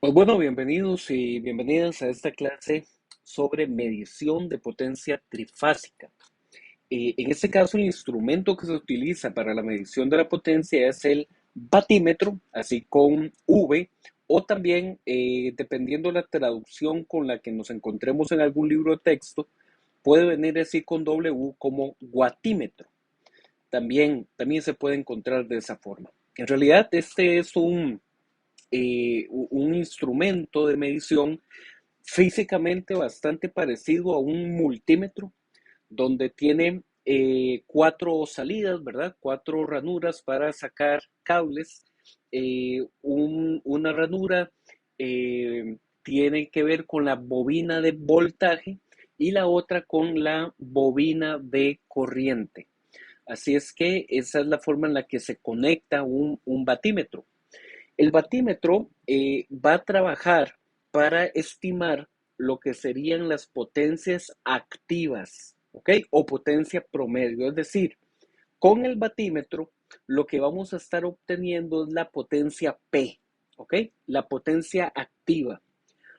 Pues bueno, bienvenidos y bienvenidas a esta clase sobre medición de potencia trifásica. En este caso, el instrumento que se utiliza para la medición de la potencia es el batímetro, así con V, o también, dependiendo la traducción con la que nos encontremos en algún libro de texto, puede venir así con W como guatímetro. También se puede encontrar de esa forma. En realidad, este es un instrumento de medición físicamente bastante parecido a un multímetro, donde tiene cuatro salidas, ¿verdad? Cuatro ranuras para sacar cables. Una ranura tiene que ver con la bobina de voltaje y la otra con la bobina de corriente. Así es que esa es la forma en la que se conecta un batímetro. El batímetro va a trabajar para estimar lo que serían las potencias activas, ¿ok? O potencia promedio. Es decir, con el batímetro lo que vamos a estar obteniendo es la potencia P, ¿ok? La potencia activa.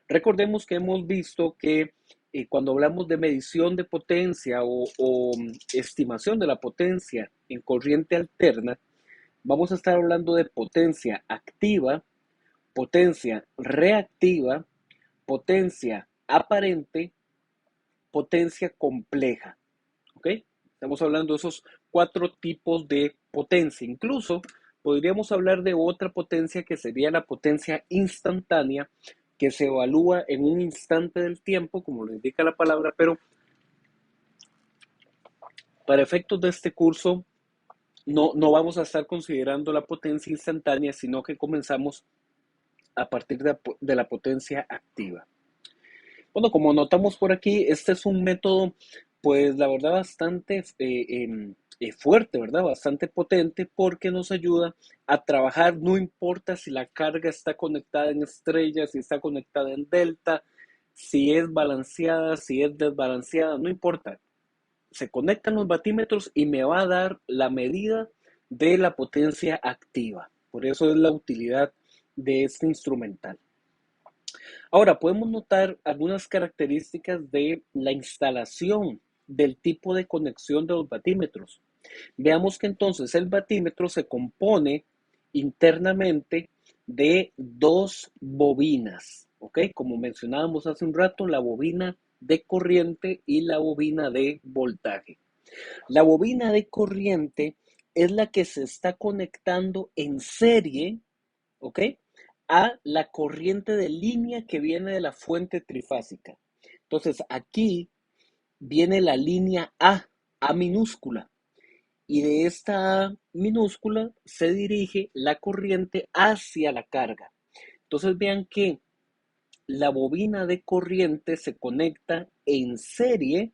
Recordemos que hemos visto que cuando hablamos de medición de potencia o estimación de la potencia en corriente alterna, vamos a estar hablando de potencia activa, potencia reactiva, potencia aparente, potencia compleja. ¿Ok? Estamos hablando de esos cuatro tipos de potencia. Incluso podríamos hablar de otra potencia que sería la potencia instantánea, que se evalúa en un instante del tiempo, como lo indica la palabra, pero para efectos de este curso no vamos a estar considerando la potencia instantánea, sino que comenzamos a partir de la potencia activa. Bueno, como notamos por aquí, este es un método, pues la verdad, bastante fuerte, ¿verdad? Bastante potente porque nos ayuda a trabajar, no importa si la carga está conectada en estrella, si está conectada en delta, si es balanceada, si es desbalanceada, no importa. Se conectan los batímetros y me va a dar la medida de la potencia activa. Por eso es la utilidad de este instrumental. Ahora, podemos notar algunas características de la instalación del tipo de conexión de los batímetros. Veamos que entonces el batímetro se compone internamente de dos bobinas, ¿ok? Como mencionábamos hace un rato, la bobina de corriente y la bobina de voltaje. La bobina de corriente es la que se está conectando en serie, ¿ok? A la corriente de línea que viene de la fuente trifásica. Entonces, aquí viene la línea A minúscula, y de esta A minúscula se dirige la corriente hacia la carga. Entonces, vean que la bobina de corriente se conecta en serie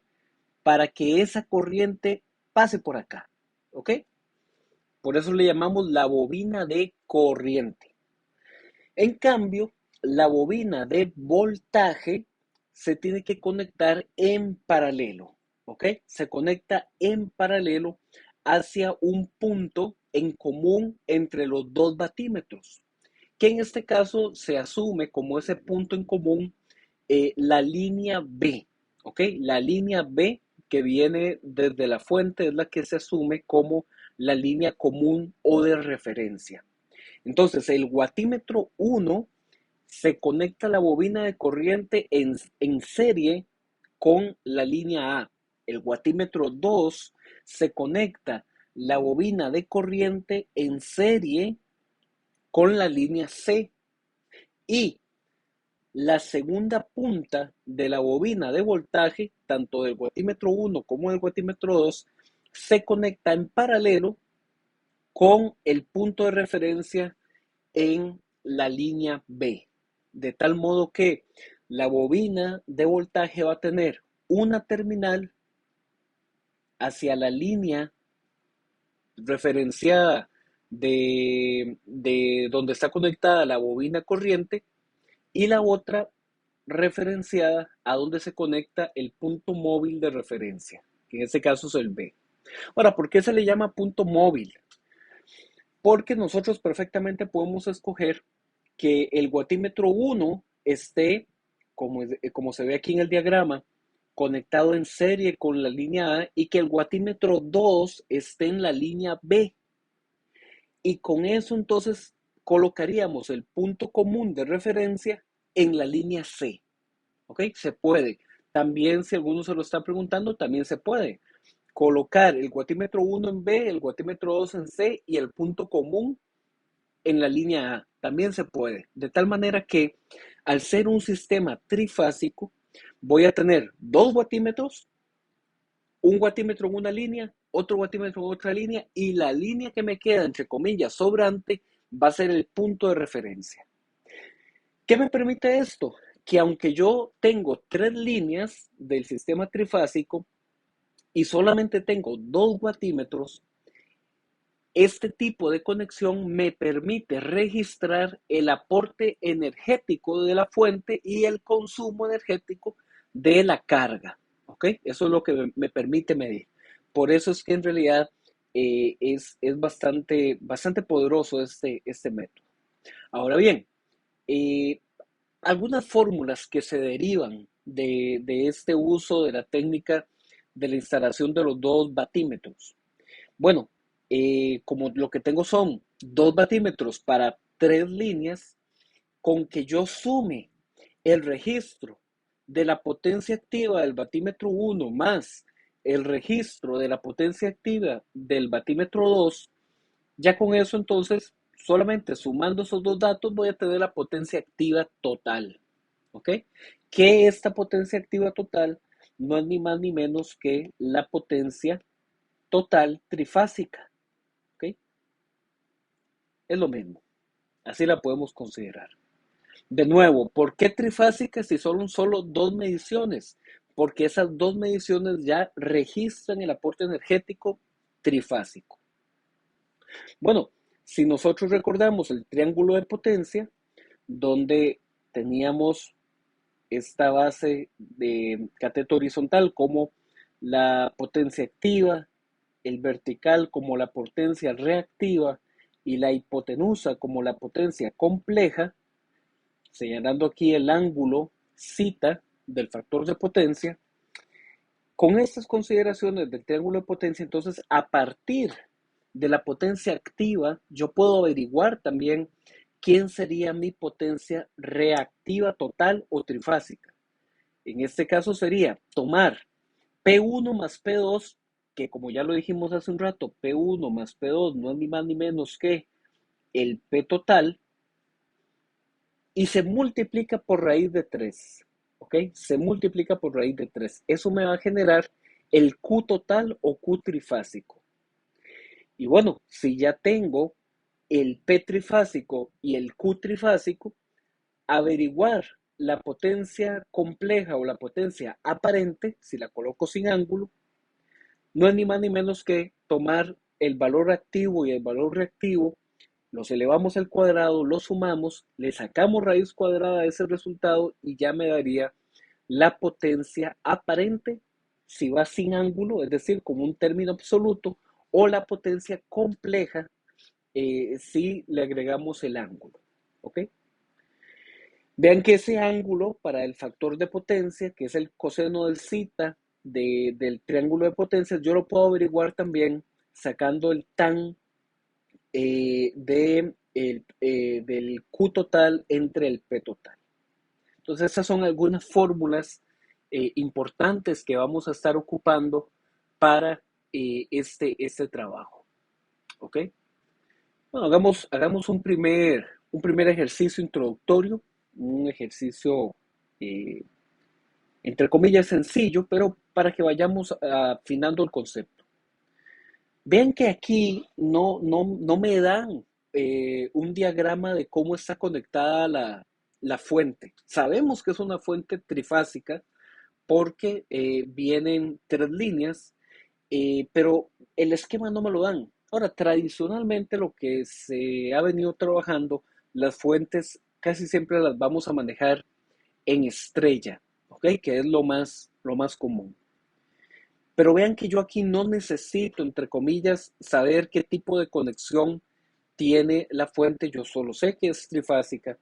para que esa corriente pase por acá, ¿ok? Por eso le llamamos la bobina de corriente. En cambio, la bobina de voltaje se tiene que conectar en paralelo, ¿ok? Se conecta en paralelo hacia un punto en común entre los dos batímetros, que en este caso se asume como ese punto en común la línea B, ¿ok? La línea B que viene desde la fuente es la que se asume como la línea común o de referencia. Entonces, el watímetro 1 se conecta a la bobina de corriente en serie con la línea A. El watímetro 2 se conecta la bobina de corriente en serie con la línea C. Y la segunda punta de la bobina de voltaje, tanto del watímetro 1 como del watímetro 2, se conecta en paralelo con el punto de referencia en la línea B, de tal modo que la bobina de voltaje va a tener una terminal hacia la línea referenciada de donde está conectada la bobina corriente y la otra referenciada a donde se conecta el punto móvil de referencia, que en este caso es el B. Ahora, ¿por qué se le llama punto móvil? Porque nosotros perfectamente podemos escoger que el guatímetro 1 esté, como se ve aquí en el diagrama, conectado en serie con la línea A y que el guatímetro 2 esté en la línea B. Y con eso entonces colocaríamos el punto común de referencia en la línea C. ¿Ok? Se puede. También, si alguno se lo está preguntando, también se puede colocar el guatímetro 1 en B, el guatímetro 2 en C y el punto común en la línea A. También se puede. De tal manera que al ser un sistema trifásico, voy a tener dos guatímetros, un guatímetro en una línea, otro guatímetro en otra línea, y la línea que me queda, entre comillas, sobrante, va a ser el punto de referencia. ¿Qué me permite esto? Que aunque yo tengo tres líneas del sistema trifásico y solamente tengo dos guatímetros, este tipo de conexión me permite registrar el aporte energético de la fuente y el consumo energético de la carga. ¿Ok? Eso es lo que me permite medir. Por eso es que en realidad es bastante poderoso este método. Ahora bien, eh, algunas fórmulas que se derivan de este uso de la técnica de la instalación de los dos batímetros. Bueno, como lo que tengo son dos batímetros para tres líneas, con que yo sume el registro de la potencia activa del batímetro 1 más el registro de la potencia activa del batímetro 2, ya con eso entonces, solamente sumando esos dos datos voy a tener la potencia activa total. ¿Ok? Que esta potencia activa total no es ni más ni menos que la potencia total trifásica. ¿Ok? Es lo mismo. Así la podemos considerar. De nuevo, ¿por qué trifásica si son solo dos mediciones? Porque esas dos mediciones ya registran el aporte energético trifásico. Bueno, si nosotros recordamos el triángulo de potencia, donde teníamos esta base de cateto horizontal como la potencia activa, el vertical como la potencia reactiva y la hipotenusa como la potencia compleja, señalando aquí el ángulo zeta del factor de potencia. Con estas consideraciones del triángulo de potencia, entonces a partir de la potencia activa, yo puedo averiguar también quién sería mi potencia reactiva total o trifásica. En este caso sería tomar P1 más P2, que como ya lo dijimos hace un rato, P1 más P2 no es ni más ni menos que el P total, y se multiplica por raíz de 3. ¿Ok? Se multiplica por raíz de 3. Eso me va a generar el Q total o Q trifásico. Y bueno, si ya tengo el P trifásico y el Q trifásico, averiguar la potencia compleja o la potencia aparente, si la coloco sin ángulo, no es ni más ni menos que tomar el valor activo y el valor reactivo, los elevamos al cuadrado, los sumamos, le sacamos raíz cuadrada de ese resultado y ya me daría la potencia aparente si va sin ángulo, es decir, como un término absoluto, o la potencia compleja si le agregamos el ángulo. ¿Ok? Vean que ese ángulo para el factor de potencia, que es el coseno del zeta del triángulo de potencias, yo lo puedo averiguar también sacando el tan del Q total entre el P total. Entonces, esas son algunas fórmulas importantes que vamos a estar ocupando para este trabajo. ¿Ok? Bueno, hagamos un primer ejercicio introductorio, un ejercicio, eh, entre comillas, sencillo, pero para que vayamos afinando el concepto. Vean que aquí no me dan un diagrama de cómo está conectada la fuente. Sabemos que es una fuente trifásica porque vienen tres líneas, pero el esquema no me lo dan. Ahora, tradicionalmente lo que se ha venido trabajando, las fuentes casi siempre las vamos a manejar en estrella, ¿ok? Que es lo más común. Pero vean que yo aquí no necesito, entre comillas, saber qué tipo de conexión tiene la fuente, yo solo sé que es trifásica.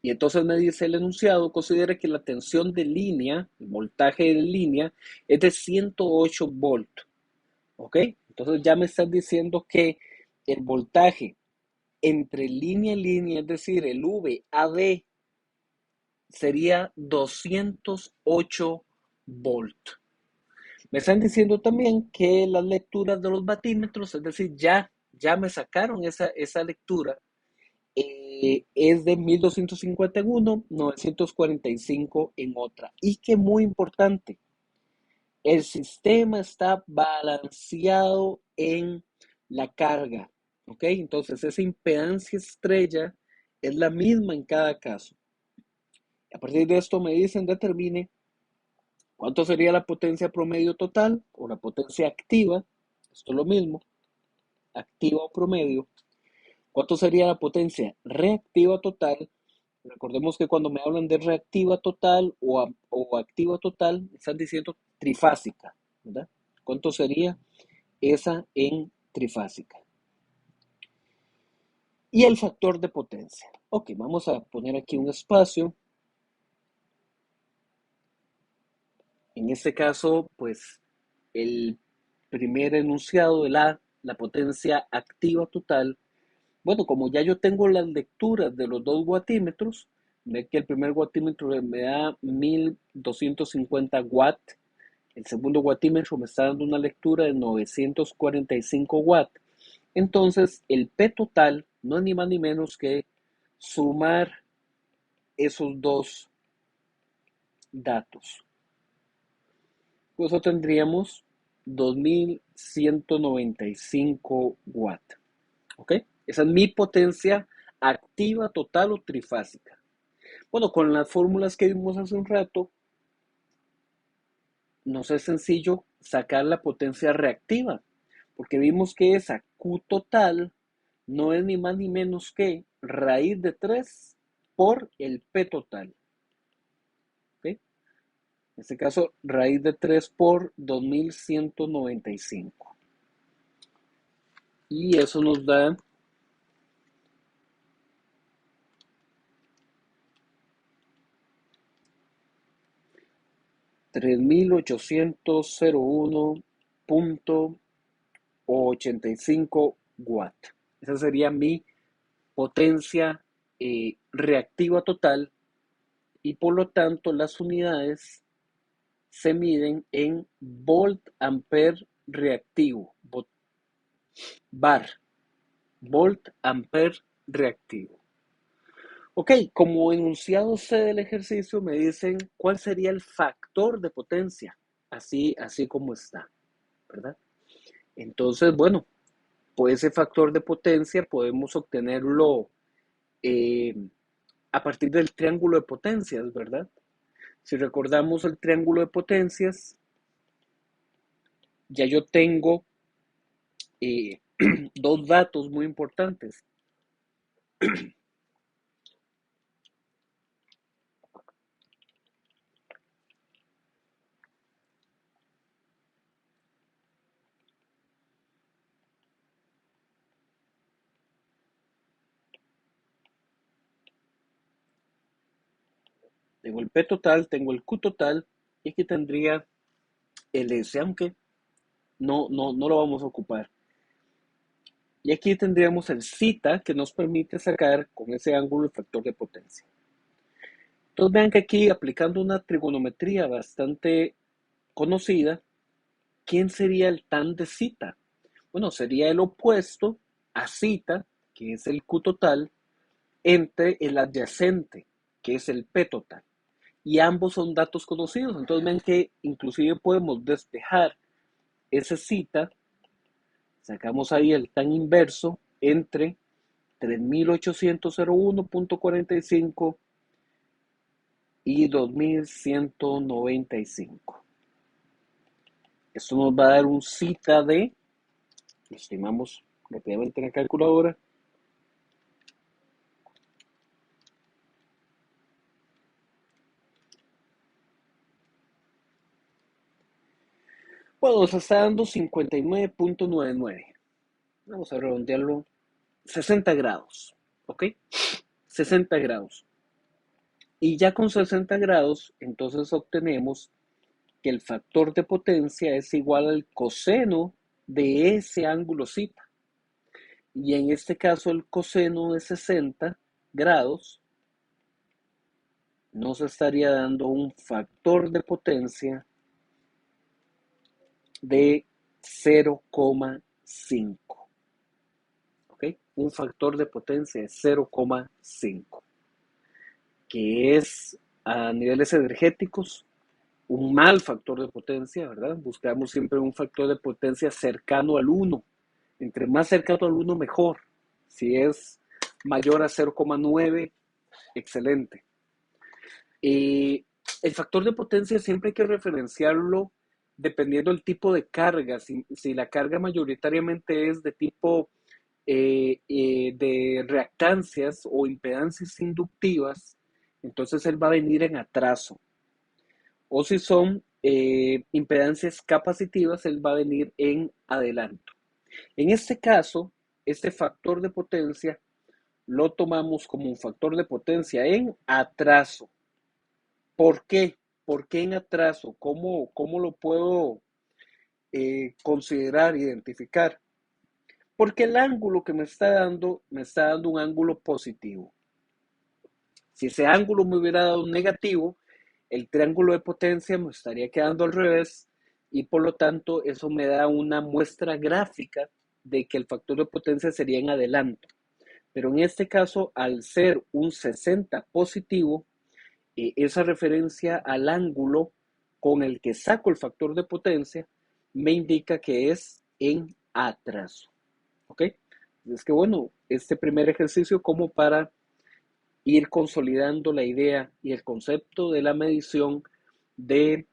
Y entonces me dice el enunciado, considere que la tensión de línea, el voltaje de línea, es de 108 volts. ¿Ok? Entonces ya me están diciendo que el voltaje entre línea y línea, es decir, el VAB, sería 208 volts. Me están diciendo también que las lecturas de los batímetros, es decir, ya me sacaron esa lectura, es de 1250 en uno, 945 en otra. Y que muy importante, el sistema está balanceado en la carga. ¿Ok? Entonces esa impedancia estrella es la misma en cada caso. A partir de esto me dicen, determine cuánto sería la potencia promedio total o la potencia activa. Esto es lo mismo, activa o promedio. ¿Cuánto sería la potencia reactiva total? Recordemos que cuando me hablan de reactiva total o activa total, me están diciendo trifásica, ¿verdad? ¿Cuánto sería esa en trifásica? Y el factor de potencia. Ok, vamos a poner aquí un espacio. En este caso, pues el primer enunciado de la potencia activa total. Bueno, como ya yo tengo las lecturas de los dos watímetros, ve que el primer watímetro me da 1250 watts, el segundo watímetro me está dando una lectura de 945 watts. Entonces, el P total no es ni más ni menos que sumar esos dos datos. Por eso tendríamos 2195 watts. ¿Ok? Esa es mi potencia activa, total o trifásica. Bueno, con las fórmulas que vimos hace un rato, nos es sencillo sacar la potencia reactiva, porque vimos que esa Q total no es ni más ni menos que raíz de 3 por el P total. ¿Ok? En este caso, raíz de 3 por 2195. Y eso nos da 3801.85 watts. Esa sería mi potencia reactiva total y por lo tanto las unidades se miden en volt ampere reactivo, bar, volt ampere reactivo. Ok, como enunciado C del ejercicio me dicen cuál sería el factor de potencia, así como está, ¿verdad? Entonces, bueno, pues ese factor de potencia podemos obtenerlo eh, a partir del triángulo de potencias, ¿verdad? Si recordamos el triángulo de potencias, ya yo tengo eh, dos datos muy importantes. Tengo el P total, tengo el Q total y aquí tendría el S, aunque no lo vamos a ocupar. Y aquí tendríamos el zeta que nos permite sacar con ese ángulo el factor de potencia. Entonces vean que aquí aplicando una trigonometría bastante conocida, ¿quién sería el tan de zeta? Bueno, sería el opuesto a zeta, que es el Q total, entre el adyacente, que es el P total. Y ambos son datos conocidos. Entonces ven que inclusive podemos despejar ese zeta, sacamos ahí el tan inverso entre 3801.45 y 2195. Esto nos va a dar un zeta de, lo estimamos rápidamente en la calculadora, bueno, nos está dando 59.99. Vamos a redondearlo 60 grados, ¿ok? 60 grados. Y ya con 60 grados, entonces obtenemos que el factor de potencia es igual al coseno de ese ángulo θ. Y en este caso el coseno de 60 grados nos estaría dando un factor de potencia de 0,5. ¿Ok? Un factor de potencia de 0,5, que es a niveles energéticos un mal factor de potencia, ¿verdad? Buscamos siempre un factor de potencia cercano al 1. Entre más cercano al 1, mejor. Si es mayor a 0,9, excelente. El factor de potencia siempre hay que referenciarlo dependiendo del tipo de carga. Si la carga mayoritariamente es de tipo de reactancias o impedancias inductivas, entonces él va a venir en atraso. O si son impedancias capacitivas, él va a venir en adelanto. En este caso, este factor de potencia lo tomamos como un factor de potencia en atraso. ¿Por qué? ¿Por qué en atraso? ¿Cómo lo puedo considerar, identificar? Porque el ángulo que me está dando un ángulo positivo. Si ese ángulo me hubiera dado un negativo, el triángulo de potencia me estaría quedando al revés y por lo tanto eso me da una muestra gráfica de que el factor de potencia sería en adelanto. Pero en este caso, al ser un 60 positivo, esa referencia al ángulo con el que saco el factor de potencia me indica que es en atraso. ¿Ok? Es que bueno, este primer ejercicio como para ir consolidando la idea y el concepto de la medición de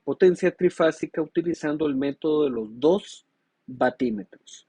potencia trifásica utilizando el método de los 2 batímetros.